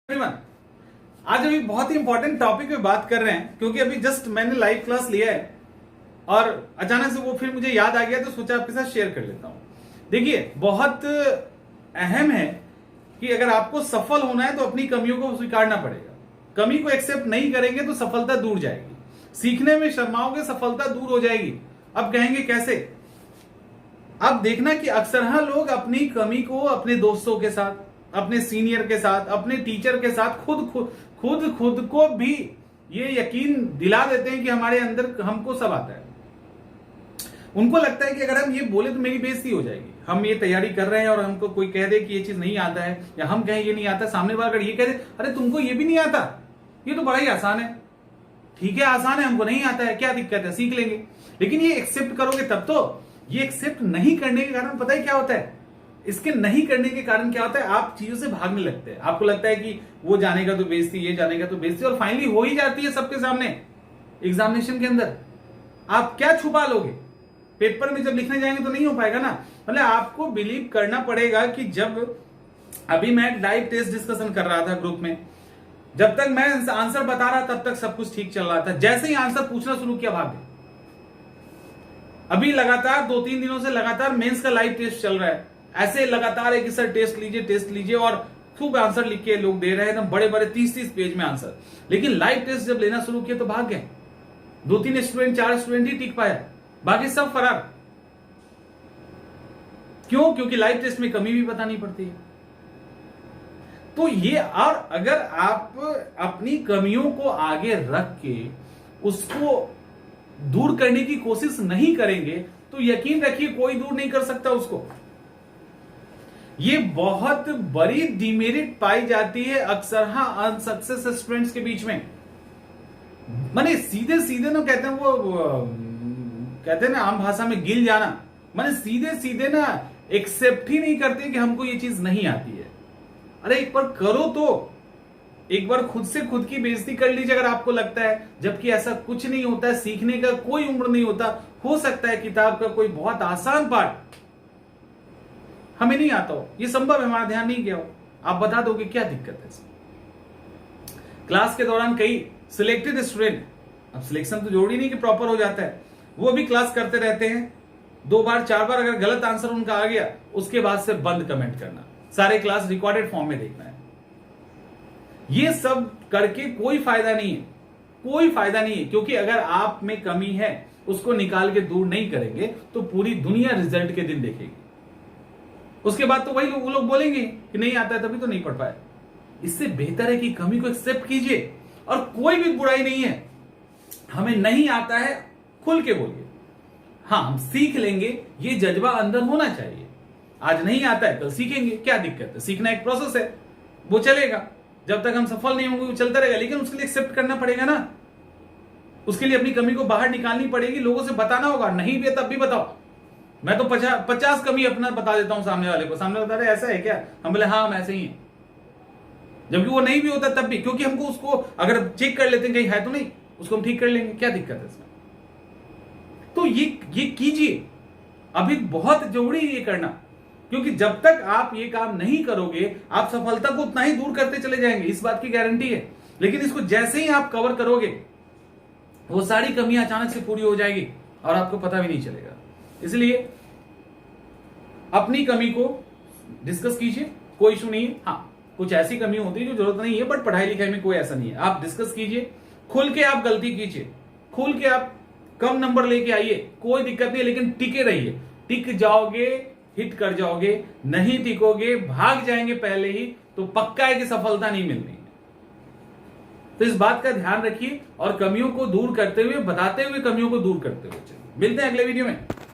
Everyone, आज अभी बहुत ही इंपॉर्टेंट टॉपिक पे बात कर रहे हैं क्योंकि अभी जस्ट मैंने लाइव क्लास लिया है और अचानक से वो फिर मुझे याद आ गया तो सोचा आपके साथ शेयर कर लेता हूं। देखिए, बहुत अहम है कि अगर आपको सफल होना है तो अपनी कमियों को स्वीकारना पड़ेगा। कमी को एक्सेप्ट नहीं करेंगे तो सफलता दूर जाएगी। सीखने में शर्माओगे, सफलता दूर हो जाएगी। अब कहेंगे कैसे? अब देखना कि अक्सर लोग अपनी कमी को अपने दोस्तों के साथ, अपने सीनियर के साथ, अपने टीचर के साथ खुद को भी ये यकीन दिला देते हैं कि हमारे अंदर हमको सब आता है। उनको लगता है कि अगर हम ये बोले तो मेरी बेइज्जती हो जाएगी। हम ये तैयारी कर रहे हैं और हमको कोई कह दे कि ये चीज नहीं आता है, या हम कहें ये नहीं आता, सामने वाला अगर ये कह दे अरे तुमको ये भी नहीं आता, ये तो बड़ा ही आसान है। ठीक है, आसान है, हमको नहीं आता है, क्या दिक्कत है, सीख लेंगे। लेकिन ये एक्सेप्ट करोगे तब तो। ये एक्सेप्ट नहीं करने के कारण पता है क्या होता है? इसके नहीं करने के कारण क्या होता है? आप चीजों से भागने लगते हैं। आपको लगता है कि वो जानेगा तो बेइज्जती, ये जानेगा तो बेइज्जती, और फाइनली हो ही जाती है सबके सामने एग्जामिनेशन के अंदर। आप क्या छुपा लोगे? पेपर में जब लिखने जाएंगे तो नहीं हो पाएगा ना। मतलब आपको बिलीव करना पड़ेगा कि जब अभी मैं लाइव टेस्ट डिस्कशन कर रहा था ग्रुप में, जब तक मैं आंसर बता रहा तब तक सब कुछ ठीक चल रहा था। जैसे ही आंसर पूछना शुरू किया, भाग गए। अभी लगातार 2-3 दिनों से लगातार मेंस का लाइव टेस्ट चल रहा है। ऐसे लगातार एक सर टेस्ट लीजिए और खूब आंसर लिख के लोग दे रहे हैं, एकदम बड़े बड़े 30-30 पेज में आंसर। लेकिन लाइव टेस्ट जब लेना शुरू किया तो भाग गए। 2-3 स्टूडेंट, 4 स्टूडेंट ही टिक पाया, बाकी सब फरार। क्यों? क्योंकि लाइव टेस्ट में कमी भी बतानी पड़ती है। तो ये, और अगर आप अपनी कमियों को आगे रख के उसको दूर करने की कोशिश नहीं करेंगे तो यकीन रखिए कोई दूर नहीं कर सकता उसको। ये बहुत बड़ी डिमेरिट पाई जाती है अक्सर अनसक्सेस स्टूडेंट्स के बीच में। माने सीधे सीधे ना कहते हैं, वो कहते हैं ना आम भाषा में गिल जाना। माने सीधे सीधे ना एक्सेप्ट ही नहीं करते कि हमको ये चीज नहीं आती है। अरे एक बार करो तो, एक बार खुद से खुद की बेइज्जती कर लीजिए अगर आपको लगता है। जबकि ऐसा कुछ नहीं होता है। सीखने का कोई उम्र नहीं होता। हो सकता है किताब का कोई बहुत आसान पार्ट हमें नहीं आता हो, ये संभव है, हमारा ध्यान नहीं गया हो। आप बता दोगे, क्या दिक्कत है इसमें? क्लास के दौरान कई सिलेक्टेड स्टूडेंट, अब सिलेक्शन तो जरूरी नहीं कि प्रॉपर हो जाता है, वो भी क्लास करते रहते हैं। 2 बार 4 बार अगर गलत आंसर उनका आ गया, उसके बाद से बंद कमेंट करना, सारे क्लास रिकॉर्डेड फॉर्म में देखना है। ये सब करके कोई फायदा नहीं है, कोई फायदा नहीं है। क्योंकि अगर आप में कमी है, उसको निकाल के दूर नहीं करेंगे तो पूरी दुनिया रिजल्ट के दिन देखेगी। उसके बाद तो वही वो लोग बोलेंगे कि नहीं आता है, तभी तो नहीं पढ़ पाए। इससे बेहतर है कि कमी को एक्सेप्ट कीजिए। और कोई भी बुराई नहीं है, हमें नहीं आता है खुल के बोलिए। हाँ, हम सीख लेंगे, ये जज्बा अंदर होना चाहिए। आज नहीं आता है, कल सीखेंगे, क्या दिक्कत है? सीखना एक प्रोसेस है, वो चलेगा। जब तक हम सफल नहीं होंगे वो चलता रहेगा। लेकिन उसके लिए एक्सेप्ट करना पड़ेगा ना। उसके लिए अपनी कमी को बाहर निकालनी पड़ेगी, लोगों से बताना होगा। नहीं भी है तब भी बताओ। मैं तो 50 कमी अपना बता देता हूं सामने वाले को। सामने बता रहे ऐसा है क्या? हम बोले हाँ, हम ऐसे ही हैं। जबकि वो नहीं भी होता तब भी, क्योंकि हमको उसको अगर चेक कर लेते हैं कहीं है तो नहीं, उसको हम ठीक कर लेंगे, क्या दिक्कत है इसमें? तो ये कीजिए, अभी बहुत जरूरी है ये करना। क्योंकि जब तक आप ये काम नहीं करोगे, आप सफलता को उतना ही दूर करते चले जाएंगे, इस बात की गारंटी है। लेकिन इसको जैसे ही आप कवर करोगे, वो सारी कमियां अचानक से पूरी हो जाएगी और आपको पता भी नहीं चलेगा। इसलिए अपनी कमी को डिस्कस कीजिए, कोई इशू नहीं है। हाँ, कुछ ऐसी कमी होती है जो जरूरत नहीं है, बट पढ़ाई लिखाई में कोई ऐसा नहीं है। आप डिस्कस कीजिए, खुल के आप गलती कीजिए, खुल के आप कम नंबर लेके आइए, कोई दिक्कत नहीं। लेकिन टिके रहिए। टिक जाओगे, हिट कर जाओगे। नहीं टिकोगे, भाग जाएंगे पहले ही, तो पक्का है कि सफलता नहीं मिलनी। तो इस बात का ध्यान रखिए और कमियों को दूर करते हुए, बताते हुए कमियों को दूर करते हुए चलिए। मिलते हैं अगले वीडियो में।